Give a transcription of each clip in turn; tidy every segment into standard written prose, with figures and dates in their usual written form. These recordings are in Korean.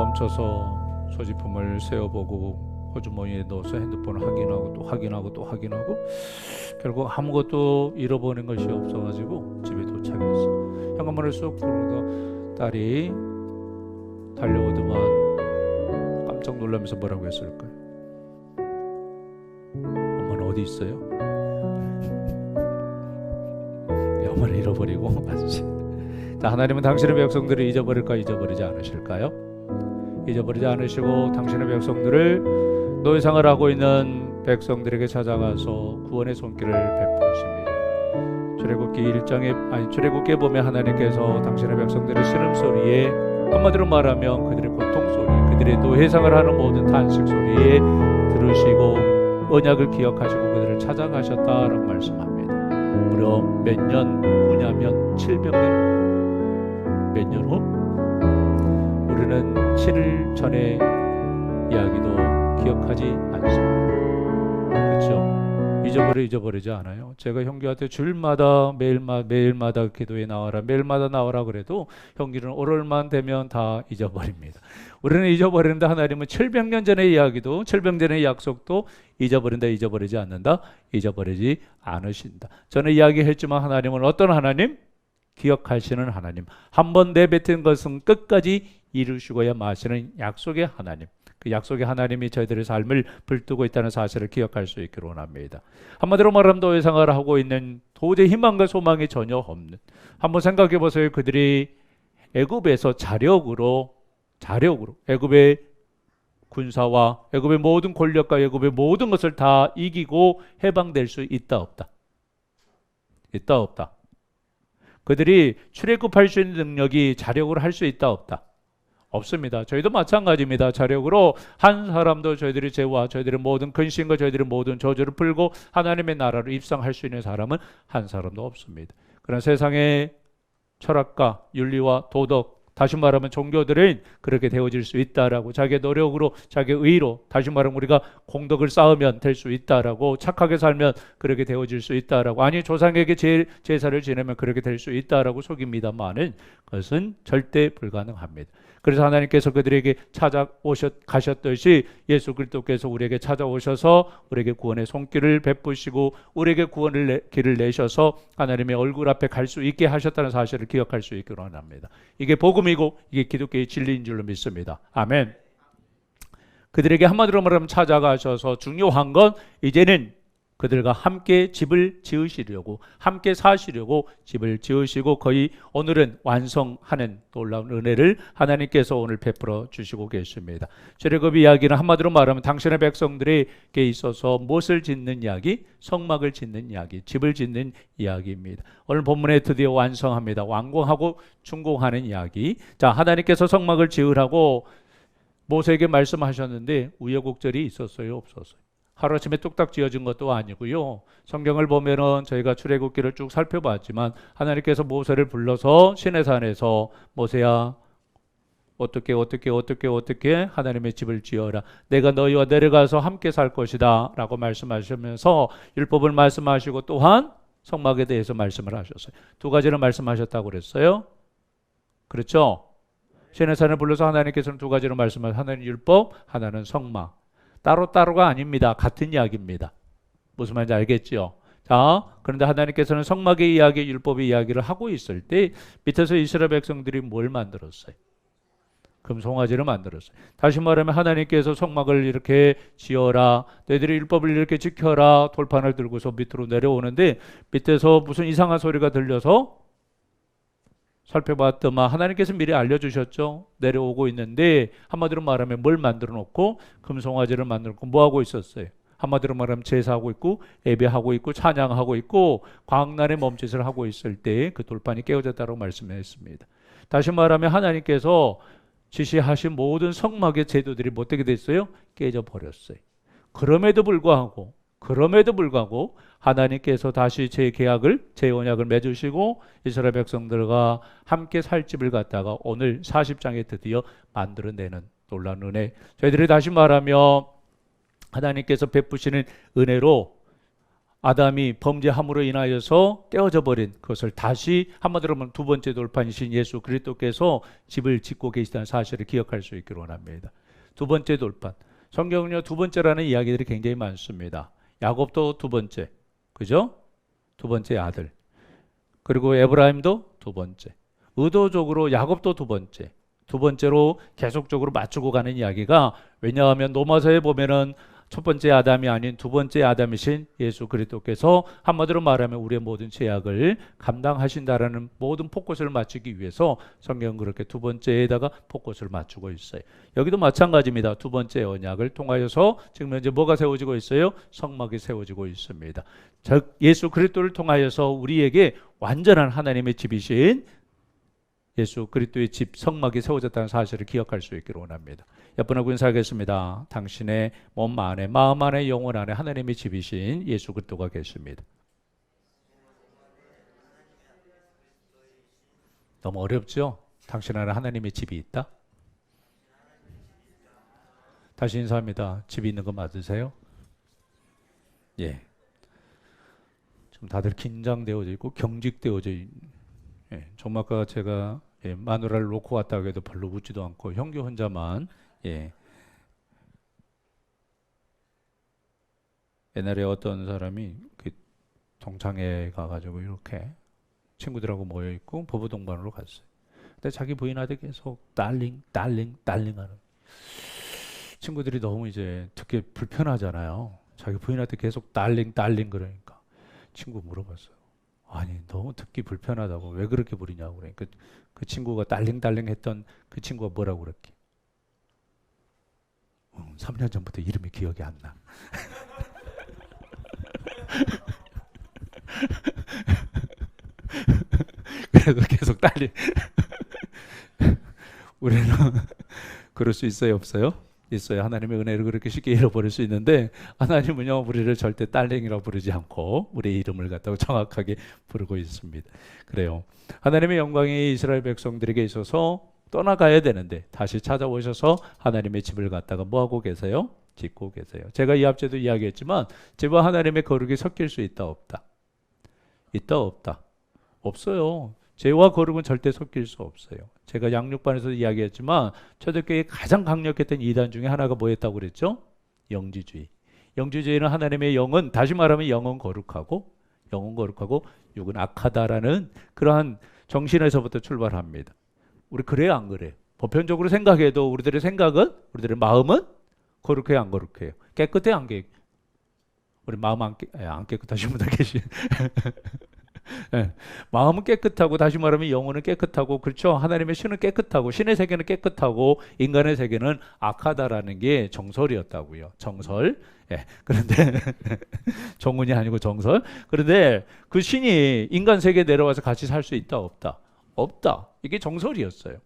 멈춰서 소지품을 세어보고 호주머니에 넣어서 핸드폰을 확인하고 또 확인하고 또 확인하고 결국 아무것도 잃어버린 것이 없어가지고 집에 도착했어. 현관문을 쑥 들어오다 딸이 달려오더만 깜짝 놀라면서 뭐라고 했을까요? 엄마는 어디 있어요? 엄마를 잃어버리고 맞지? 자, 하나님은 당신의 백성들을 잊어버릴까 잊어버리지 않으실까요? 잊어버리지 않으시고 당신의 백성들을 노예생활 하고 있는 백성들에게 찾아가서 구원의 손길을 베푸십니다. 출애굽기에 보면 하나님께서 당신의 백성들의 신음소리에, 한마디로 말하면 그들의 고통소리, 그들의 노예생활을 하는 모든 탄식소리에 들으시고 언약을 기억하시고 그들을 찾아가셨다라고 말씀합니다. 무려 몇 년 후냐면 700년. 몇 년 후? 우리는 7일 전의 이야기도 기억하지 않습니다. 그렇죠? 잊어버리지 않아요. 제가 형규한테 주일마다 매일마다 기도에 나와라, 매일마다 나와라 그래도 형규는 오늘만 되면 다 잊어버립니다. 우리는 잊어버리는데 하나님은 700년 전의 이야기도 700년 전의 약속도 잊어버리지 않는다, 잊어버리지 않으신다. 저는 이야기했지만 하나님은 어떤 하나님? 기억하시는 하나님. 한번 내뱉은 것은 끝까지 이루시고야 마시는 약속의 하나님. 그 약속의 하나님이 저희들의 삶을 불뜨고 있다는 사실을 기억할 수 있기를 원합니다. 한마디로 말하면 노예생활을 하고 있는, 도저히 희망과 소망이 전혀 없는, 한번 생각해 보세요. 그들이 애굽에서 자력으로 애굽의 군사와 애굽의 모든 권력과 애굽의 모든 것을 다 이기고 해방될 수 있다 없다? 있다 없다? 그들이 출애굽할 수 있는 능력이 자력으로 할 수 있다 없다? 없습니다. 저희도 마찬가지입니다. 자력으로 한 사람도 저희들의 죄와 저희들의 모든 근심과 저희들의 모든 저주를 풀고 하나님의 나라로 입성할 수 있는 사람은 한 사람도 없습니다. 그러나 세상의 철학과 윤리와 도덕, 다시 말하면 종교들은 그렇게 되어질 수 있다라고, 자기의 노력으로 자기의 의로, 다시 말하면 우리가 공덕을 쌓으면 될 수 있다라고, 착하게 살면 그렇게 되어질 수 있다라고, 아니 조상에게 제사를 지내면 그렇게 될 수 있다라고 속입니다만은 그것은 절대 불가능합니다. 그래서 하나님께서 그들에게 가셨듯이 예수 그리스도께서 우리에게 찾아오셔서 우리에게 구원의 손길을 베푸시고 우리에게 구원의 길을 내셔서 하나님의 얼굴 앞에 갈 수 있게 하셨다는 사실을 기억할 수 있기를 원합니다. 이게 복음이고 이게 기독교의 진리인 줄로 믿습니다. 아멘. 그들에게 한마디로 말하면 찾아가셔서 중요한 건 이제는 그들과 함께 집을 지으시려고, 함께 사시려고 집을 지으시고 거의 오늘은 완성하는 놀라운 은혜를 하나님께서 오늘 베풀어 주시고 계십니다. 출애굽 이야기는 한마디로 말하면 당신의 백성들에게 있어서 무엇을 짓는 이야기? 성막을 짓는 이야기, 집을 짓는 이야기입니다. 오늘 본문에 드디어 완성합니다. 완공하고 준공하는 이야기. 자, 하나님께서 성막을 지으라고 모세에게 말씀하셨는데 우여곡절이 있었어요, 없었어요? 하루아침에 뚝딱 지어진 것도 아니고요. 성경을 보면은 저희가 출애굽기를 쭉 살펴봤지만 하나님께서 모세를 불러서 시내산에서 모세야 어떻게 하나님의 집을 지어라. 내가 너희와 내려가서 함께 살 것이다 라고 말씀하시면서 율법을 말씀하시고 또한 성막에 대해서 말씀을 하셨어요. 두 가지를 말씀하셨다고 그랬어요. 그렇죠? 시내산을 불러서 하나님께서는 두 가지로 말씀하셨어요. 하나는 율법, 하나는 성막. 따로따로가 아닙니다. 같은 이야기입니다. 무슨 말인지 알겠죠? 자, 그런데 하나님께서는 성막의 이야기, 율법의 이야기를 하고 있을 때 밑에서 이스라엘 백성들이 뭘 만들었어요? 금송아지를 만들었어요. 다시 말하면 하나님께서 성막을 이렇게 지어라, 너희들이 율법을 이렇게 지켜라, 돌판을 들고서 밑으로 내려오는데 밑에서 무슨 이상한 소리가 들려서 살펴봤더만 하나님께서 미리 알려주셨죠. 내려오고 있는데 한마디로 말하면 뭘 만들어 놓고 금송아지를 만들어 놓고 뭐 하고 있었어요? 한마디로 말하면 제사하고 있고 예배하고 있고 찬양하고 있고 광란의 몸짓을 하고 있을 때 그 돌판이 깨어졌다고 말씀했습니다. 다시 말하면 하나님께서 지시하신 모든 성막의 제도들이 어떻게 됐어요? 깨져버렸어요. 그럼에도 불구하고 하나님께서 다시 제 언약을 맺으시고 이스라엘 백성들과 함께 살 집을 갖다가 오늘 40장에 드디어 만들어내는 놀라운 은혜. 저희들이 다시 말하면 하나님께서 베푸시는 은혜로 아담이 범죄함으로 인하여서 깨어져 버린 그것을 다시 한마디로 하면 두 번째 돌판이신 예수 그리스도께서 집을 짓고 계시다는 사실을 기억할 수 있기를 원합니다. 두 번째 돌판. 성경은요, 두 번째라는 이야기들이 굉장히 많습니다. 야곱도 두 번째, 그죠? 두 번째 아들. 그리고 에브라임도 두 번째. 의도적으로 야곱도 두 번째. 두 번째로 계속적으로 맞추고 가는 이야기가, 왜냐하면 로마서에 보면은 첫 번째 아담이 아닌 두 번째 아담이신 예수 그리스도께서 한마디로 말하면 우리의 모든 죄악을 감당하신다라는 모든 포커스를 맞추기 위해서 성경은 그렇게 두 번째에다가 포커스를 맞추고 있어요. 여기도 마찬가지입니다. 두 번째 언약을 통하여서 지금 현재 뭐가 세워지고 있어요? 성막이 세워지고 있습니다. 즉 예수 그리스도를 통하여서 우리에게 완전한 하나님의 집이신 예수 그리스도의 집 성막이 세워졌다는 사실을 기억할 수 있기를 원합니다. 옆분하고 인사하겠습니다. 당신의 몸 안에, 마음 안에, 영혼 안에 하나님의 집이신 예수 그리스도가 계십니다. 너무 어렵죠? 당신 안에 하나님의 집이 있다? 다시 인사합니다. 집이 있는 거 맞으세요? 예. 좀 다들 긴장되어져 있고 경직되어져 있는. 예, 정말까 제가 마누라를 놓고 왔다고 해도 별로 웃지도 않고 형규 혼자만 옛날에 어떤 사람이 그 동창회 가가지고 이렇게 친구들하고 모여 있고 부부 동반으로 갔어요. 근데 자기 부인한테 계속 달링 하는 친구들이 너무 이제 듣기 불편하잖아요. 자기 부인한테 계속 달링 그러니까 친구 물어봤어요. 아니 너무 듣기 불편하다고 왜 그렇게 부리냐고. 그러니까 그 친구가 달링 했던 그 친구가 뭐라고 그랬게. 3년 전부터 이름이 기억이 안 나. 그래서 계속 달링. 우리는 그럴 수 있어요, 없어요? 있어요. 하나님의 은혜를 그렇게 쉽게 잃어버릴 수 있는데 하나님은요 우리를 절대 딸랭이라고 부르지 않고 우리의 이름을 갖다가 정확하게 부르고 있습니다. 그래요. 하나님의 영광이 이스라엘 백성들에게 있어서 떠나가야 되는데 다시 찾아오셔서 하나님의 집을 갖다가 뭐하고 계세요? 짓고 계세요. 제가 이 앞에도 이야기했지만 집과 하나님의 거룩이 섞일 수 있다 없다? 있다 없다? 없어요. 죄와 거룩은 절대 섞일 수 없어요. 제가 양육반에서도 이야기했지만 초대교회에 가장 강력했던 이단 중에 하나가 뭐였다고 그랬죠? 영지주의. 영지주의는 하나님의 영은, 다시 말하면 영은 거룩하고 육은 악하다라는 그러한 정신에서부터 출발합니다. 우리 그래요 안 그래요? 보편적으로 생각해도 우리들의 생각은, 우리들의 마음은 거룩해요 안 거룩해요? 깨끗해요 안 깨끗해요? 우리 마음 안 깨끗하신 분들 계시. 네. 마음은 깨끗하고 다시 말하면 영혼은 깨끗하고 그렇죠. 하나님의 신은 깨끗하고 신의 세계는 깨끗하고 인간의 세계는 악하다라는 게 정설이었다고요. 정설. 예. 그런데 정운이 아니고 정설. 그런데 그 신이 인간 세계에 내려와서 같이 살 수 있다 없다? 없다. 이게 정설이었어요.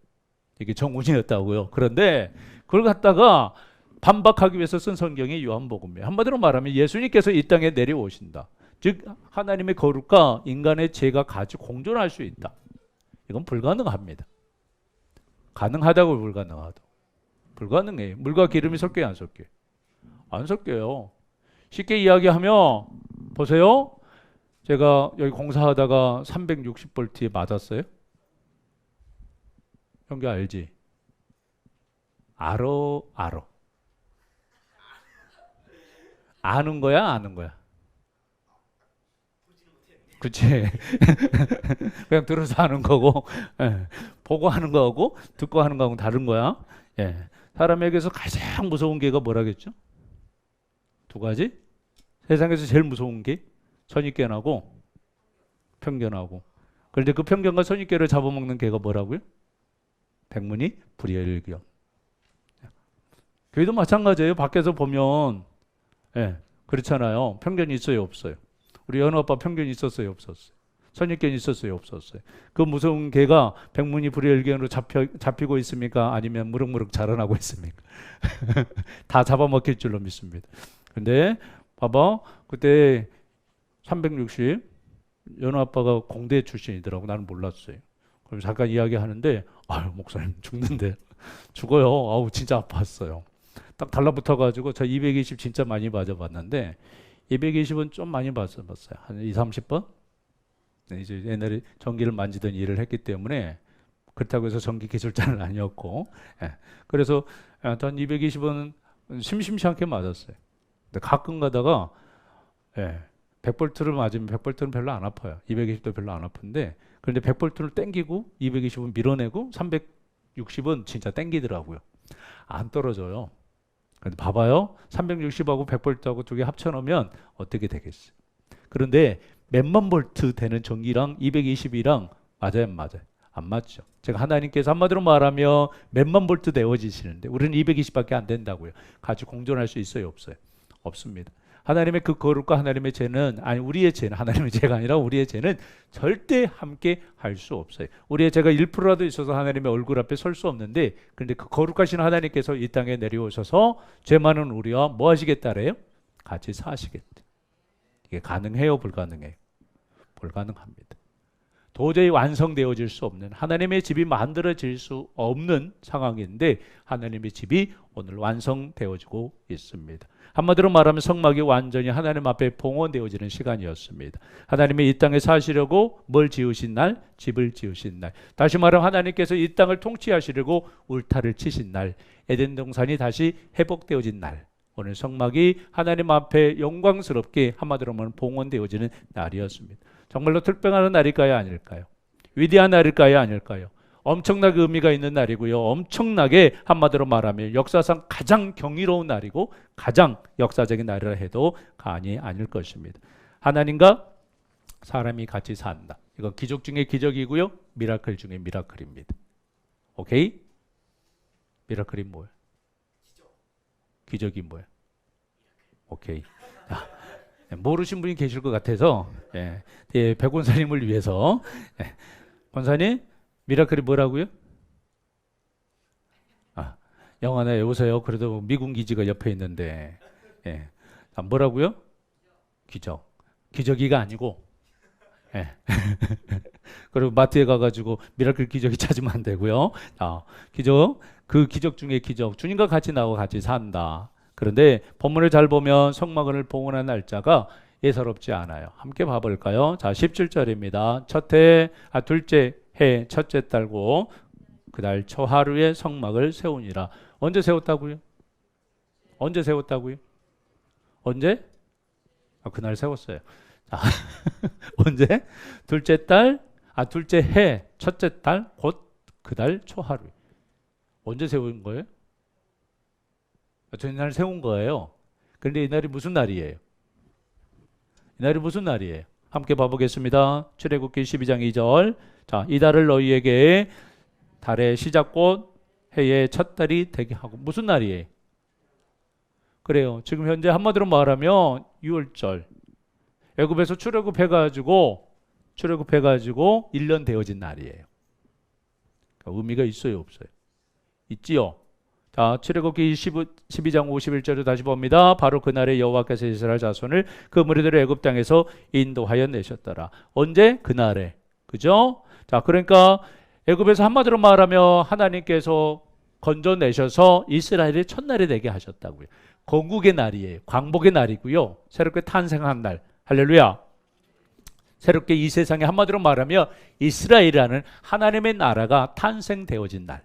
이게 정운이었다고요. 그런데 그걸 갖다가 반박하기 위해서 쓴 성경이 요한복음이에요. 한마디로 말하면 예수님께서 이 땅에 내려오신다. 즉 하나님의 거룩과 인간의 죄가 같이 공존할 수 있다. 이건 불가능합니다. 가능하다고 불가능하다. 불가능해요. 물과 기름이 섞여요 안 섞여요? 안 섞여요. 쉽게 이야기하면 보세요. 제가 여기 공사하다가 360볼트에 맞았어요. 형규 알지? 알아. 아는 거야 아는 거야? 그치. 그냥 들어서 하는 거고, 예. 보고 하는 거하고, 듣고 하는 거하고 다른 거야. 예. 사람에게서 가장 무서운 게가 뭐라겠죠? 두 가지? 세상에서 제일 무서운 게 선입견하고 편견하고. 그런데 그 편견과 선입견을 잡아먹는 개가 뭐라고요? 백문이 불여일견. 교회도 마찬가지예요. 밖에서 보면, 예. 그렇잖아요. 편견이 있어요, 없어요? 우리 연우 아빠 편견이 있었어요, 없었어요? 선입견이 있었어요, 없었어요? 그 무서운 개가 백문이 불여일견으로 잡히고 있습니까? 아니면 무럭무럭 자라나고 있습니까? 다 잡아먹힐 줄로 믿습니다. 근데 봐봐, 그때 360 연우 아빠가 공대 출신이더라고. 나는 몰랐어요. 그럼 잠깐 이야기하는데 아유 목사님 죽는데 죽어요. 아우 진짜 아팠어요. 딱 달라붙어가지고 저 220 진짜 많이 맞아봤는데 220은 좀 많이 봤어요. 한 2, 30번? 네, 이제 옛날에 전기를 만지던 일을 했기 때문에 그렇다고 해서 전기 기술자는 아니었고, 예. 그래서 한 220은 심심치 않게 맞았어요. 근데 가끔 가다가, 예, 100볼트를 맞으면 100볼트는 별로 안 아파요. 220도 별로 안 아픈데, 그런데 100볼트를 땡기고 220은 밀어내고 360은 진짜 땡기더라고요. 안 떨어져요. 근데 봐봐요. 360하고 100볼트하고 두 개 합쳐놓으면 어떻게 되겠어요? 그런데 몇만 볼트 되는 전기랑 220이랑 맞아요, 안 맞아요? 안 맞죠. 제가 하나님께서 한마디로 말하면 몇만 볼트 내어지시는데 우리는 220밖에 안 된다고요. 같이 공존할 수 있어요, 없어요? 없습니다. 하나님의 그 거룩과 하나님의 죄는, 아니 우리의 죄는, 하나님의 죄가 아니라 우리의 죄는 절대 함께 할 수 없어요. 우리의 죄가 1%라도 있어서 하나님의 얼굴 앞에 설 수 없는데, 그런데 그 거룩하신 하나님께서 이 땅에 내려오셔서 죄 많은 우리와 뭐 하시겠다래요? 같이 사시겠다. 이게 가능해요, 불가능해요? 불가능합니다. 도저히 완성되어질 수 없는, 하나님의 집이 만들어질 수 없는 상황인데 하나님의 집이 오늘 완성되어지고 있습니다. 한마디로 말하면 성막이 완전히 하나님 앞에 봉헌되어지는 시간이었습니다. 하나님이 이 땅에 사시려고 뭘 지으신 날? 집을 지으신 날. 다시 말하면 하나님께서 이 땅을 통치하시려고 울타리를 치신 날, 에덴 동산이 다시 회복되어진 날, 오늘 성막이 하나님 앞에 영광스럽게 한마디로 말하면 봉헌되어지는 날이었습니다. 정말로 특별한 날일까요, 아닐까요? 위대한 날일까요, 아닐까요? 엄청나게 의미가 있는 날이고요. 엄청나게 한마디로 말하면 역사상 가장 경이로운 날이고 가장 역사적인 날이라 해도 과언이 아닐 것입니다. 하나님과 사람이 같이 산다. 이건 기적 중에 기적이고요. 미라클 중에 미라클입니다. 오케이? 미라클이 뭐예요? 기적이 뭐예요? 오케이. 모르신 분이 계실 것 같아서, 백 권사님을 위해서, 권사님, 미라클이 뭐라고요? 영어 하나 외우세요. 그래도 미군 기지가 옆에 있는데, 뭐라고요? 기적. 기적이가 아니고, 그리고 마트에 가가지고 미라클 기적이 찾으면 안 되고요. 기적, 그 기적 중에 기적, 주님과 같이 나와 같이 산다. 그런데 본문을 잘 보면 성막을 봉헌한 날짜가 예사롭지 않아요. 함께 봐볼까요? 자, 17절입니다. 둘째 해 첫째 달고 그달 초하루에 성막을 세우니라. 언제 세웠다고요? 언제 세웠다고요? 언제? 그날 세웠어요. 자, 언제? 둘째 해 첫째 달 곧 그달 초하루. 언제 세운 거예요? 전날 세운 거예요. 그런데 이 날이 무슨 날이에요? 이 날이 무슨 날이에요? 함께 봐보겠습니다. 출애굽기 12장 2절. 자, 이 달을 너희에게 달의 시작곧 해의 첫 달이 되게 하고. 무슨 날이에요? 그래요. 지금 현재 한마디로 말하면 6월절. 애굽에서 출애굽해가지고 1년 되어진 날이에요. 그러니까 의미가 있어요, 없어요? 있지요. 자, 출애굽기 12장 51절을 다시 봅니다. 바로 그날에 여호와께서 이스라엘 자손을 그 무리들을 애굽 땅에서 인도하여 내셨더라. 언제? 그날에. 그죠? 자, 그러니까 애굽에서 한마디로 말하면 하나님께서 건져내셔서 이스라엘의 첫날이 되게 하셨다고요. 건국의 날이에요. 광복의 날이고요. 새롭게 탄생한 날. 할렐루야. 새롭게 이 세상에 한마디로 말하면 이스라엘이라는 하나님의 나라가 탄생되어진 날.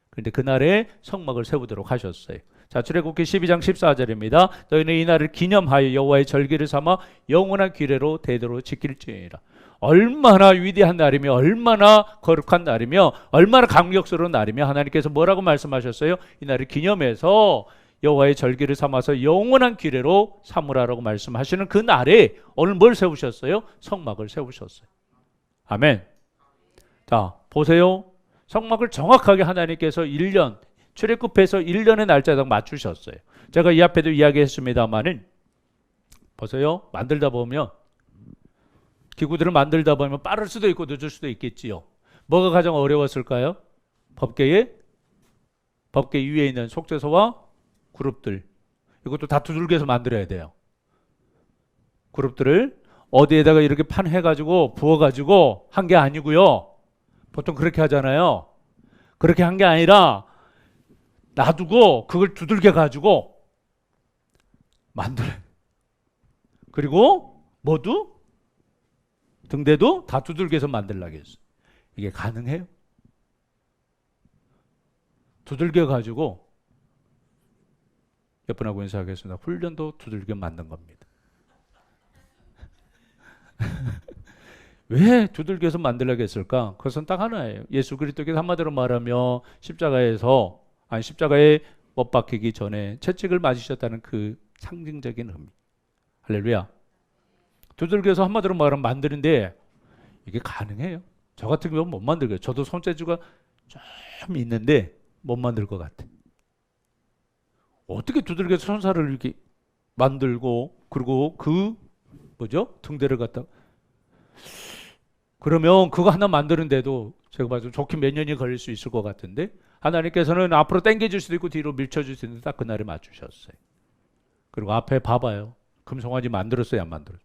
그런데 그날에 성막을 세우도록 하셨어요. 자, 출애굽기 12장 14절입니다. 너희는 이 날을 기념하여 여호와의 절기를 삼아 영원한 규례로 대대로 지킬지니라. 얼마나 위대한 날이며 얼마나 거룩한 날이며 얼마나 감격스러운 날이며 하나님께서 뭐라고 말씀하셨어요? 이 날을 기념해서 여호와의 절기를 삼아서 영원한 규례로 삼으라라고 말씀하시는 그 날에 오늘 뭘 세우셨어요? 성막을 세우셨어요. 아멘. 자, 보세요. 성막을 정확하게 하나님께서 1년, 출애굽해서 1년의 날짜당 맞추셨어요. 제가 이 앞에도 이야기했습니다만은 보세요. 만들다 보면 기구들을 만들다 보면 빠를 수도 있고 늦을 수도 있겠지요. 뭐가 가장 어려웠을까요? 법궤 위에 있는 속죄소와 그룹들. 이것도 다 두들겨서 만들어야 돼요. 그룹들을 어디에다가 이렇게 판해가지고 부어가지고 한 게 아니고요. 보통 그렇게 하잖아요. 그렇게 한 게 아니라 놔두고 그걸 두들겨 가지고 만들어요. 그리고 모두 등대도 다 두들겨서 만들라고 했어요. 이게 가능해요? 두들겨 가지고 몇 분하고 인사하겠습니다. 훈련도 두들겨 만든 겁니다. 왜 두들겨서 만들려고 했을까? 그것은 딱 하나예요. 예수 그리스도께서 한마디로 말하며 십자가에 못 박히기 전에 채찍을 맞으셨다는 그 상징적인 의미. 할렐루야. 두들겨서 한마디로 말하면 만드는데 이게 가능해요? 저 같은 경우는 못 만들고요. 저도 손재주가 좀 있는데 못 만들 것 같아. 어떻게 두들겨서 손살을 이렇게 만들고 그리고 등대를 갖다 그러면 그거 하나 만드는데도 제가 봐도 좋게 몇 년이 걸릴 수 있을 것 같은데 하나님께서는 앞으로 당겨줄 수도 있고 뒤로 밀쳐줄 수도 있는데 딱 그날에 맞추셨어요. 그리고 앞에 봐봐요. 금송아지 만들었어요? 안 만들었어요?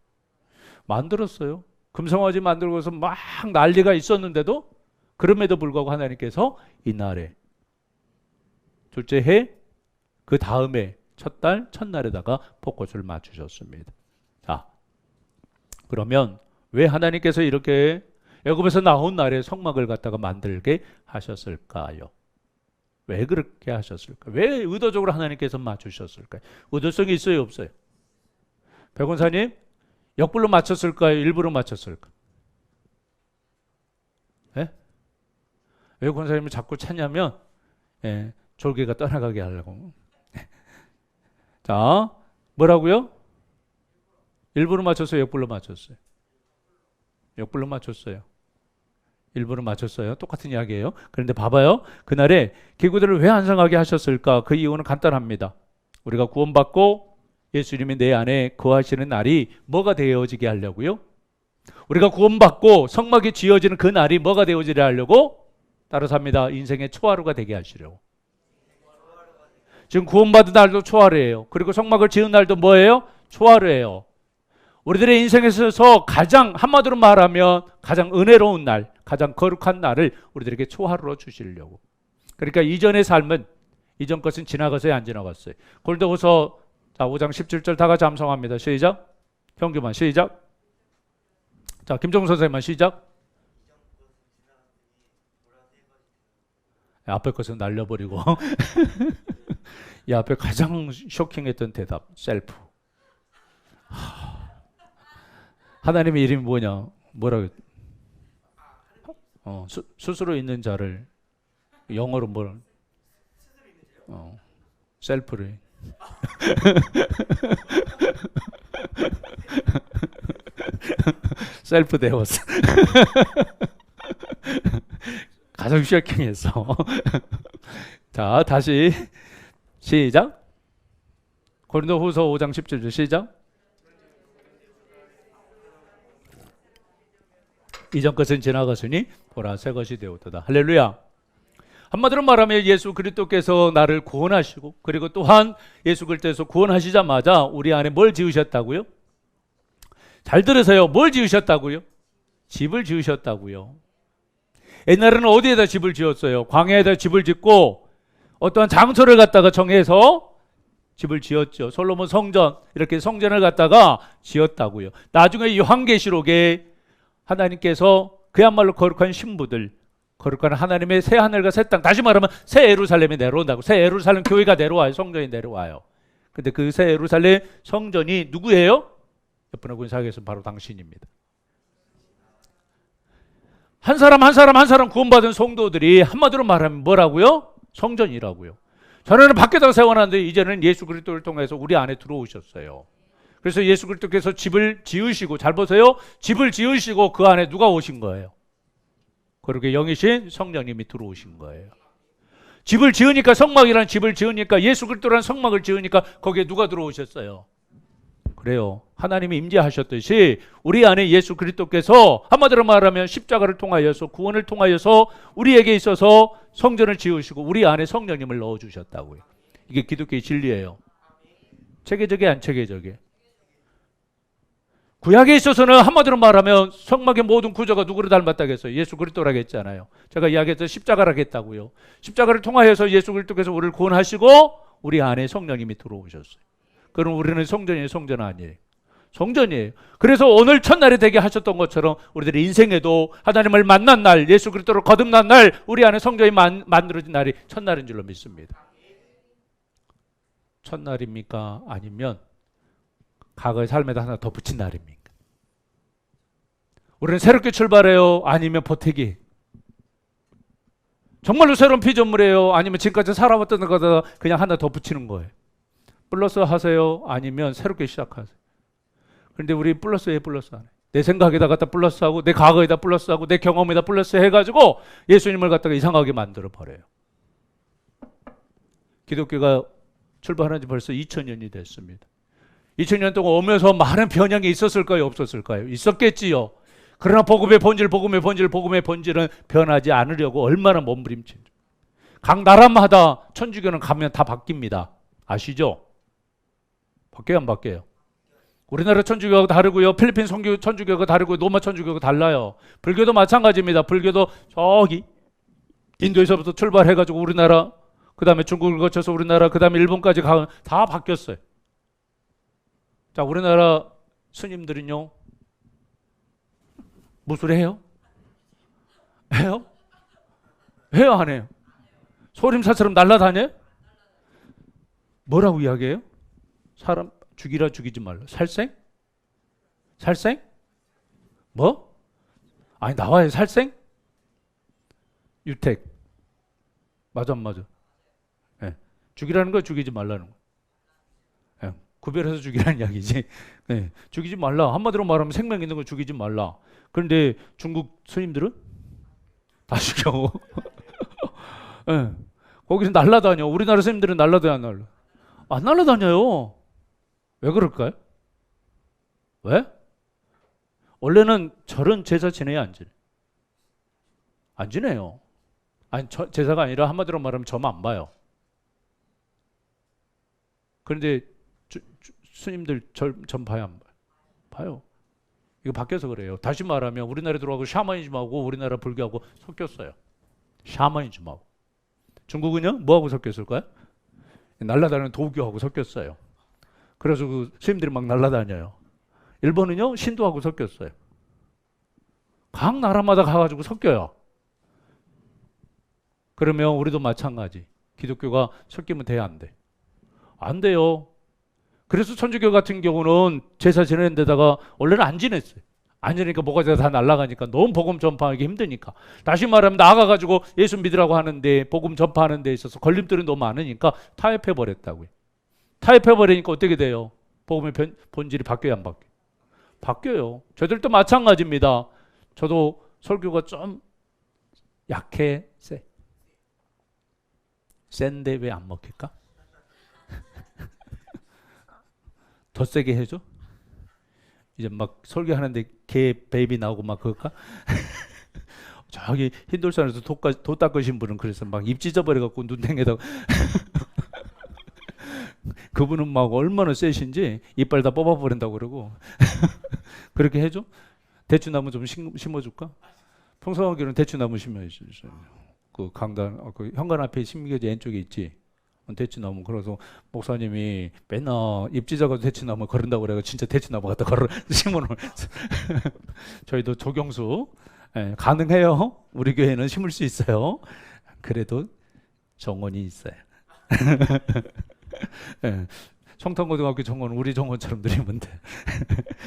만들었어요. 금송아지 만들고서 막 난리가 있었는데도 그럼에도 불구하고 하나님께서 이날에 둘째 해 그 다음에 첫날에다가 벚꽃을 맞추셨습니다. 자, 그러면 왜 하나님께서 이렇게 애굽에서 나온 날에 성막을 갖다가 만들게 하셨을까요? 왜 그렇게 하셨을까? 왜 의도적으로 하나님께서 맞추셨을까요? 의도성이 있어요, 없어요? 백원사님, 역불로 맞췄을까요? 일부러 맞췄을까요? 예? 왜 권사님을 자꾸 찾냐면 졸개가 떠나가게 하려고. 자, 뭐라고요? 일부러 맞췄어요? 역불로 맞췄어요? 역불로 맞췄어요. 일부러 맞췄어요. 똑같은 이야기예요. 그런데 봐봐요. 그날에 기구들을 왜 안성하게 하셨을까? 그 이유는 간단합니다. 우리가 구원받고 예수님이 내 안에 거하시는 날이 뭐가 되어지게 하려고요? 우리가 구원받고 성막이 지어지는 그 날이 뭐가 되어지게 하려고? 따라서 합니다. 인생의 초하루가 되게 하시려고. 지금 구원받은 날도 초하루예요. 그리고 성막을 지은 날도 뭐예요? 초하루예요. 우리들의 인생에 있어서 가장 한마디로 말하면 가장 은혜로운 날, 가장 거룩한 날을 우리들에게 초하루로 주시려고. 그러니까 이전의 삶은 이전 것은 지나갔어요, 안 지나갔어요? 고린도후서 5장 17절 다 같이 암송합니다. 시작. 형규만 시작. 자, 김종우 선생님만 시작. 앞에 것은 날려버리고 이 앞에 가장 쇼킹했던 대답 셀프. 하나님의 이름이 뭐냐? 뭐라고? 스스로 있는 자를 영어로 뭐라? 셀프를. 셀프 데워스. 가장 쇼킹해서. 자, 다시 시작. 고린도후서 5장 17절 시작. 이전 것은 지나갔으니 보라 새 것이 되었도다. 할렐루야. 한마디로 말하면 예수 그리스도께서 나를 구원하시고 그리고 또한 예수 그리스도께서 구원하시자마자 우리 안에 뭘 지으셨다고요? 잘 들으세요. 뭘 지으셨다고요? 집을 지으셨다고요. 옛날에는 어디에다 집을 지었어요? 광야에다 집을 짓고 어떠한 장소를 갖다가 정해서 집을 지었죠. 솔로몬 성전, 이렇게 성전을 갖다가 지었다고요. 나중에 요한계시록에 하나님께서 그야말로 거룩한 신부들, 거룩한 하나님의 새 하늘과 새 땅, 다시 말하면 새 예루살렘이 내려온다고. 새 예루살렘 교회가 내려와요. 성전이 내려와요. 근데 그 새 예루살렘 성전이 누구예요? 옆분하고 인사하겠습니다. 바로 당신입니다. 한 사람 한 사람 한 사람 구원받은 성도들이 한마디로 말하면 뭐라고요? 성전이라고요. 전에는 밖에다 세워놨는데 이제는 예수 그리스도를 통해서 우리 안에 들어오셨어요. 그래서 예수 그리스도께서 집을 지으시고, 잘 보세요. 집을 지으시고 그 안에 누가 오신 거예요? 그렇게 영이신 성령님이 들어오신 거예요. 집을 지으니까, 성막이라는 집을 지으니까, 예수 그리스도라는 성막을 지으니까 거기에 누가 들어오셨어요? 그래요. 하나님이 임재하셨듯이 우리 안에 예수 그리스도께서 한마디로 말하면 십자가를 통하여서, 구원을 통하여서 우리에게 있어서 성전을 지으시고 우리 안에 성령님을 넣어주셨다고요. 이게 기독교의 진리예요. 체계적이 안 체계적이? 구약에 있어서는 한마디로 말하면 성막의 모든 구조가 누구를 닮았다고 했어요? 예수 그리스도라고 했잖아요. 제가 이야기했던 십자가라고 했다고요. 십자가를 통하여서 예수 그리스도께서 우리를 구원하시고 우리 안에 성령님이 들어오셨어요. 그럼 우리는 성전이에요, 성전 아니에요? 성전이에요. 그래서 오늘 첫날이 되게 하셨던 것처럼 우리들의 인생에도 하나님을 만난 날, 예수 그리스도로 거듭난 날, 우리 안에 성전이 만들어진 날이 첫날인 줄로 믿습니다. 첫날입니까? 아니면 과거의 삶에다 하나 더 붙인 날입니까? 우리는 새롭게 출발해요? 아니면 보태기? 정말로 새로운 피조물이에요? 아니면 지금까지 살아왔던 거다 그냥 하나 더 붙이는 거예요? 플러스 하세요? 아니면 새롭게 시작하세요? 그런데 우리 플러스에 플러스 안 해요. 내 생각에다 갖다 플러스하고 내 과거에다 플러스하고 내 경험에다 플러스 해가지고 예수님을 갖다가 이상하게 만들어 버려요. 기독교가 출발한 지 벌써 2000년이 됐습니다. 2000년 동안 오면서 많은 변형이 있었을까요? 없었을까요? 있었겠지요. 그러나 복음의 본질은 변하지 않으려고 얼마나 몸부림치죠. 각 나라마다 천주교는 가면 다 바뀝니다. 아시죠? 바뀌어요, 안 바뀌어요? 우리나라 천주교가 다르고요. 필리핀 천주교가 다르고 로마 천주교가 달라요. 불교도 마찬가지입니다. 불교도 저기 인도에서부터 출발해가지고 우리나라, 그 다음에 중국을 거쳐서 우리나라, 그 다음에 일본까지 가면 다 바뀌었어요. 자, 우리나라 스님들은요, 무술해요? 해요? 해요, 안 해요? 소림사처럼 날아다녀요? 뭐라고 이야기해요? 사람 죽이라 죽이지 말라. 살생? 살생? 뭐? 아니, 나와요, 살생? 유택. 맞아, 안 맞아? 네. 죽이라는 거 죽이지 말라는 거. 네. 구별해서 죽이라는 이야기지. 네. 죽이지 말라. 한마디로 말하면 생명 있는 거 죽이지 말라. 그런데 중국 스님들은 다 죽여. 네. 거기서 날라다녀. 우리나라 스님들은 날라다녀, 안 날라? 안 날라다녀요. 왜 그럴까요? 왜? 원래는 저런 제사 지내야 안 지내? 안 지내요. 아니, 제사가 아니라 한마디로 말하면 점 안 봐요. 그런데 스님들 점 봐요, 안 봐요? 봐요. 이거 바뀌어서 그래요. 다시 말하면 우리나라에 들어가고 샤머니즘하고 우리나라 불교하고 섞였어요. 샤머니즘하고. 중국은요? 뭐하고 섞였을까요? 날라다니는 도교하고 섞였어요. 그래서 그 스님들이 막 날라다녀요. 일본은요, 신도하고 섞였어요. 각 나라마다 가가지고 섞여요. 그러면 우리도 마찬가지. 기독교가 섞이면 돼야 안 돼? 안 돼요. 그래서 천주교 같은 경우는 제사 지내는 데다가 원래는 안 지냈어요. 안 지내니까 뭐가 다 날아가니까 너무 복음 전파하기 힘드니까. 다시 말하면 나가가지고 예수 믿으라고 하는데 복음 전파하는 데 있어서 걸림돌이 너무 많으니까 타협해버렸다고요. 타협해버리니까 어떻게 돼요? 복음의 본질이 바뀌어야 안 바뀌어요? 바뀌어요. 저들도 마찬가지입니다. 저도 설교가 좀 약해, 센데 왜 안 먹힐까? 더 세게 해줘? 이제 막 설교하는데 개 베이비 나오고 막 그럴까? 저기 흰돌산에서 도 닦으신 분은 그래서 막 입 찢어버려갖고 눈탱이에다가 그분은 막 얼마나 세신지 이빨 다 뽑아버린다고 그러고 그렇게 해줘? 대추나무 좀 심어줄까? 평상하기는 대추나무 심어주세요. 그 강단, 그 현관 앞에 신미교제 왼쪽에 있지. 대추나무. 그래서 목사님이 맨날 입 찢어가지고 대추나무 걸은다고 그래가 진짜 대추나무 갖다 걸어 심어놓은. 저희도 조경수 가능해요. 우리 교회는 심을 수 있어요. 그래도 정원이 있어요. 네. 성탄고등학교 정원 우리 정원처럼 드리면 돼.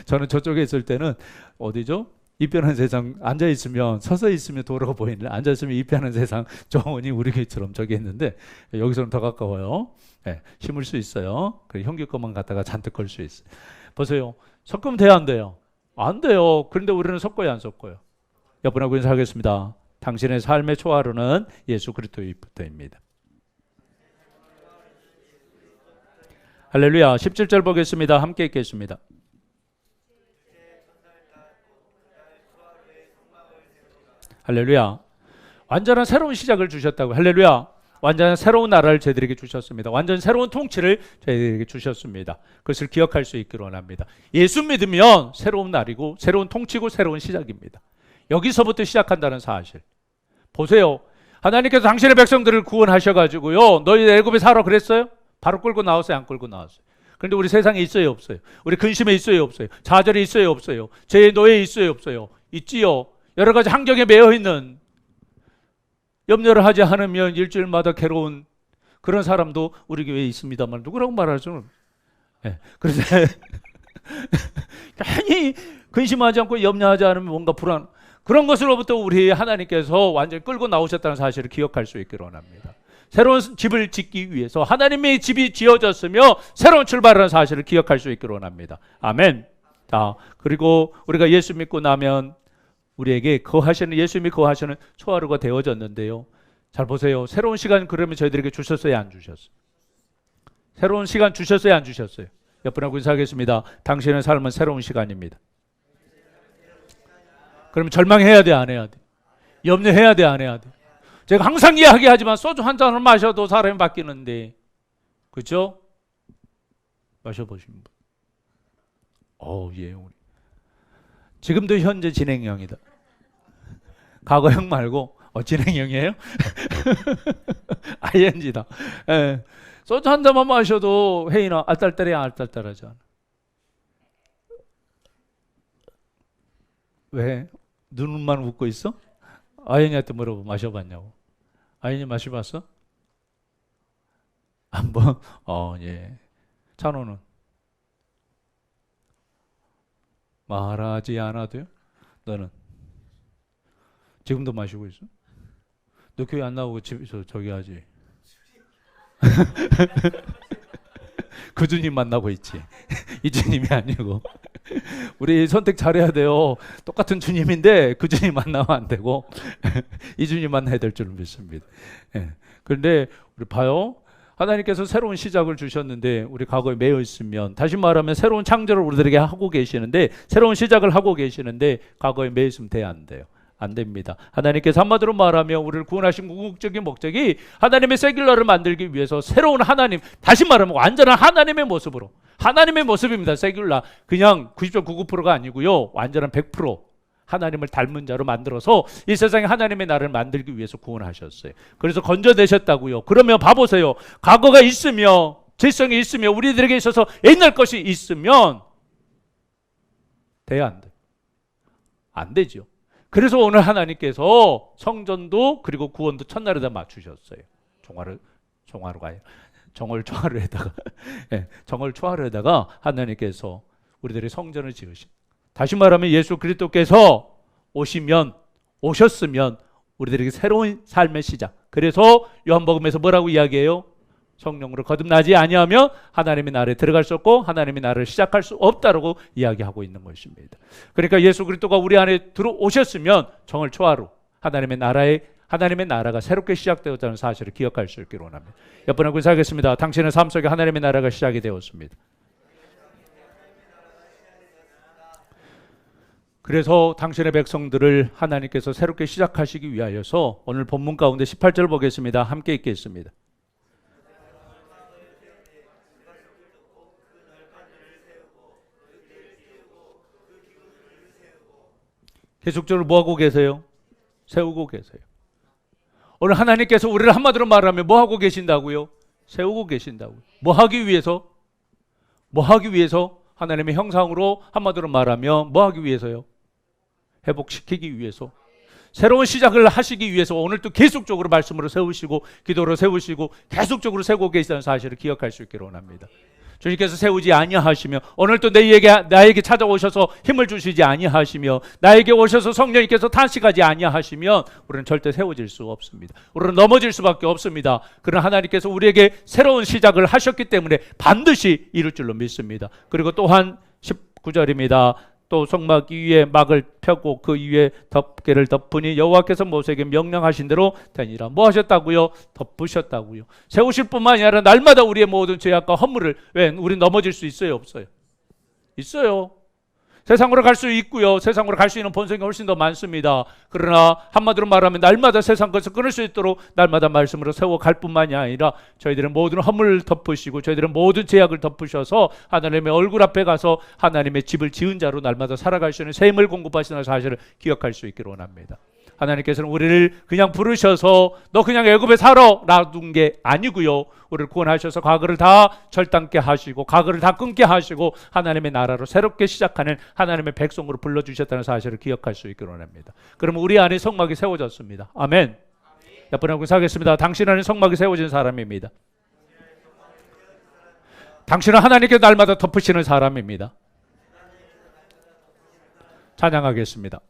저는 저쪽에 있을 때는 어디죠? 이편한 세상 앉아 있으면 서서 있으면 도로가 보이는데 앉아 있으면 이편한 세상 정원이 우리 교회처럼 저기 있는데 여기서는 더 가까워요. 네, 심을 수 있어요. 그 형규 것만 갖다가 잔뜩 걸 수 있어요. 보세요. 섞으면 돼요, 안 돼요? 안 돼요. 그런데 우리는 섞어요, 안 섞어요? 여러분하고 인사하겠습니다. 당신의 삶의 초하루는 예수 그리스도입니다. 할렐루야. 17절 보겠습니다. 함께 읽겠습니다. 할렐루야. 완전한 새로운 시작을 주셨다고. 할렐루야. 완전한 새로운 나라를 저희들에게 주셨습니다. 완전 새로운 통치를 저희들에게 주셨습니다. 그것을 기억할 수 있기를 원합니다. 예수 믿으면 새로운 날이고 새로운 통치고 새로운 시작입니다. 여기서부터 시작한다는 사실. 보세요. 하나님께서 당신의 백성들을 구원하셔가지고요. 너희 애굽에 살아 그랬어요? 바로 끌고 나왔어요? 안 끌고 나왔어요? 그런데 우리 세상에 있어요, 없어요? 우리 근심에 있어요, 없어요? 좌절에 있어요, 없어요? 죄의 노예에 있어요, 없어요? 있지요. 여러 가지 환경에 매여 있는, 염려를 하지 않으면 일주일마다 괴로운 그런 사람도 우리 교회에 있습니다만 누구라고 말하죠? 네. 그래서 괜히 근심하지 않고 염려하지 않으면 뭔가 불안, 그런 것으로부터 우리 하나님께서 완전히 끌고 나오셨다는 사실을 기억할 수 있기를 원합니다. 새로운 집을 짓기 위해서 하나님의 집이 지어졌으며 새로운 출발하는 사실을 기억할 수 있기를 원합니다. 아멘. 자, 그리고 우리가 예수 믿고 나면 우리에게 거하시는, 예수님이 거하시는 초하루가 되어졌는데요. 잘 보세요. 새로운 시간 그러면 저희들에게 주셨어요, 안 주셨어요? 새로운 시간 주셨어요, 안 주셨어요? 옆분하고 인사하겠습니다. 당신의 삶은 새로운 시간입니다. 그러면 절망해야 돼, 안 해야 돼? 염려해야 돼, 안 해야 돼? 제가 항상 이야기하지만 소주 한 잔을 마셔도 사람이 바뀌는데, 그렇죠? 마셔보신 분. 예, 우리 지금도 현재 진행형이다. 과거형 말고 진행형이에요? ING다. 예. 소주 한 잔만 마셔도 회의나 알딸딸해, 알딸딸하지 않아. 왜? 눈만 웃고 있어? 아연이한테 물어보, 마셔봤냐고. 아연이 마셔봤어? 한번? 예. 찬호는? 말하지 않아도요? 너는? 지금도 마시고 있어? 너 교회 안 나오고 집에서 저기 하지? 그 주님 만나고 있지. 이 주님이 아니고. 우리 선택 잘해야 돼요. 똑같은 주님인데 그 주님 만나면 안 되고 이 주님 만나야 될 줄 믿습니다. 예. 그런데 우리 봐요. 하나님께서 새로운 시작을 주셨는데 우리 과거에 매여 있으면, 다시 말하면 새로운 창조를 우리들에게 하고 계시는데, 새로운 시작을 하고 계시는데 과거에 매여 있으면 돼야 안 돼요. 안 됩니다. 하나님께서 한마디로 말하면 우리를 구원하신 궁극적인 목적이 하나님의 세큘러를 만들기 위해서 새로운 하나님, 다시 말하면 완전한 하나님의 모습으로, 하나님의 모습입니다. 세큘러 그냥 90.99%가 아니고요, 완전한 100% 하나님을 닮은 자로 만들어서 이 세상에 하나님의 나라를 만들기 위해서 구원하셨어요. 그래서 건져내셨다고요. 그러면 봐보세요. 과거가 있으며 질성이 있으며 우리들에게 있어서 옛날 것이 있으면 돼야 안 돼? 안 되죠. 그래서 오늘 하나님께서 성전도 그리고 구원도 첫날에다 맞추셨어요. 정월 초하루에다가 예, 정월 초하루에다가 하나님께서 우리들의 성전을 지으신, 다시 말하면 예수 그리스도께서 오셨으면 우리들에게 새로운 삶의 시작. 그래서 요한복음에서 뭐라고 이야기해요? 성령으로 거듭나지 아니하면 하나님의 나라에 들어갈 수 없고 하나님의 나라를 시작할 수 없다라고 이야기하고 있는 것입니다. 그러니까 예수 그리스도가 우리 안에 들어오셨으면 정월 초하루 하나님의 나라가 새롭게 시작되었다는 사실을 기억할 수 있기를 원합니다. 옆분하고 인사하겠습니다. 당신의 삶 속에 하나님의 나라가 시작이 되었습니다. 그래서 당신의 백성들을 하나님께서 새롭게 시작하시기 위하여서 오늘 본문 가운데 18절 보겠습니다. 함께 읽겠습니다. 계속적으로 뭐하고 계세요? 세우고 계세요. 오늘 하나님께서 우리를 한마디로 말하면 뭐하고 계신다고요? 세우고 계신다고요. 뭐하기 위해서? 뭐하기 위해서? 하나님의 형상으로 한마디로 말하면 뭐하기 위해서요? 회복시키기 위해서, 새로운 시작을 하시기 위해서 오늘 또 계속적으로 말씀으로 세우시고 기도로 세우시고 계속적으로 세우고 계시다는 사실을 기억할 수 있기를 원합니다. 주님께서 세우지 아니하시며 오늘 또 나에게 찾아오셔서 힘을 주시지 아니하시며 나에게 오셔서 성령님께서 탄식하지 아니하시면 우리는 절대 세워질 수 없습니다. 우리는 넘어질 수밖에 없습니다. 그러나 하나님께서 우리에게 새로운 시작을 하셨기 때문에 반드시 이룰 줄로 믿습니다. 그리고 또한 19절입니다. 또 성막 위에 막을 펴고 그 위에 덮개를 덮으니 여호와께서 모세에게 명령하신 대로 되니라. 뭐 하셨다고요? 덮으셨다고요. 세우실 뿐만이 아니라 날마다 우리의 모든 죄악과 허물을, 왜? 우리 넘어질 수 있어요, 없어요? 있어요. 세상으로 갈 수 있고요. 세상으로 갈 수 있는 본성이 훨씬 더 많습니다. 그러나 한마디로 말하면 날마다 세상 것을 끊을 수 있도록 날마다 말씀으로 세워갈 뿐만이 아니라 저희들은 모든 허물을 덮으시고 저희들은 모든 죄악을 덮으셔서 하나님의 얼굴 앞에 가서 하나님의 집을 지은 자로 날마다 살아갈 수 있는 새 힘을 공급하시는 사실을 기억할 수 있기를 원합니다. 하나님께서는 우리를 그냥 부르셔서 너 그냥 애굽에 살아 놔둔 게 아니고요. 우리를 구원하셔서 과거를 다 절단케 하시고 과거를 다 끊게 하시고 하나님의 나라로 새롭게 시작하는 하나님의 백성으로 불러주셨다는 사실을 기억할 수 있기를 원합니다. 그러면 우리 안에 성막이 세워졌습니다. 아멘. 옆분하고 사겠습니다. 당신 안에 성막이 세워진 사람입니다. 당신은 하나님께 날마다 덮으시는 사람입니다. 찬양하겠습니다.